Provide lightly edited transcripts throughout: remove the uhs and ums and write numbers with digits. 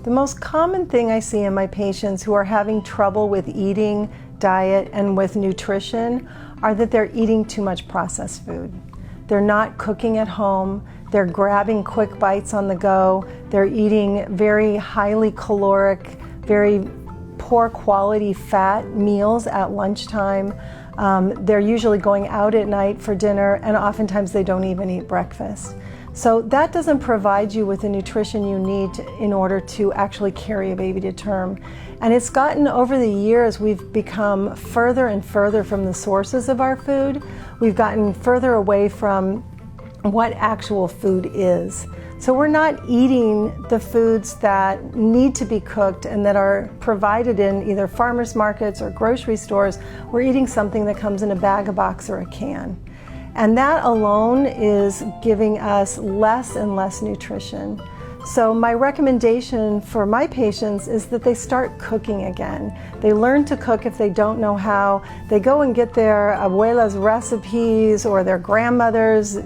The most common thing I see in my patients who are having trouble with eating, diet, and with nutrition are that they're eating too much processed food. They're not cooking at home, they're grabbing quick bites on the go, they're eating very highly caloric, very poor quality fat meals at lunchtime. They're usually going out at night for dinner, and oftentimes they don't even eat breakfast. So that doesn't provide you with the nutrition you need in order to actually carry a baby to term. And it's gotten, over the years, we've become further and further from the sources of our food. We've gotten further away from what actual food is. So we're not eating the foods that need to be cooked and that are provided in either farmers markets or grocery stores. We're eating something that comes in a bag, a box, or a can. And that alone is giving us less and less nutrition. So my recommendation for my patients is that they start cooking again. They learn to cook if they don't know how. They go and get their abuela's recipes or their grandmother's,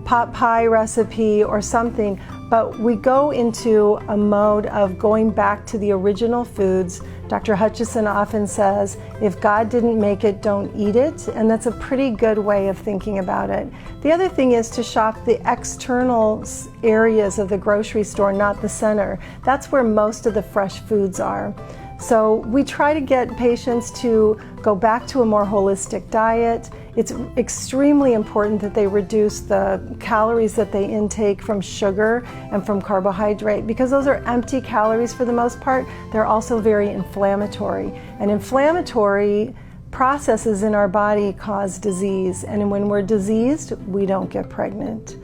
pot pie recipe or something. But we go into a mode of going back to the original foods. Dr. Hutchison often says, if God didn't make it, don't eat it. And that's a pretty good way of thinking about it. The other thing is to shop the external areas of the grocery store, not the center. That's where most of the fresh foods are. So we try to get patients to go back to a more holistic diet. It's extremely important that they reduce the calories that they intake from sugar and from carbohydrate, because those are empty calories for the most part. They're also very inflammatory. And inflammatory processes in our body cause disease. And when we're diseased, we don't get pregnant.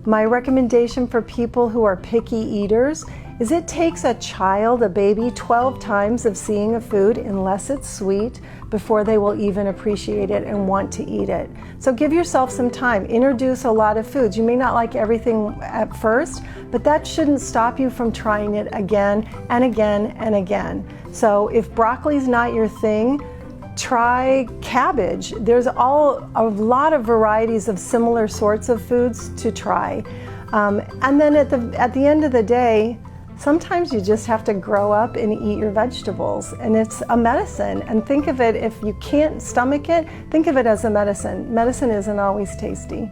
My recommendation for people who are picky eaters is it takes a child, a baby, 12 times of seeing a food, unless it's sweet, before they will even appreciate it and want to eat it. So give yourself some time. Introduce a lot of foods. You may not like everything at first, but that shouldn't stop you from trying it again and again and again. So if broccoli's not your thing, try cabbage. There's a lot of varieties of similar sorts of foods to try. And then at the end of the day, sometimes you just have to grow up and eat your vegetables, and it's a medicine. And think of it, if you can't stomach it, think of it as a medicine. Medicine isn't always tasty.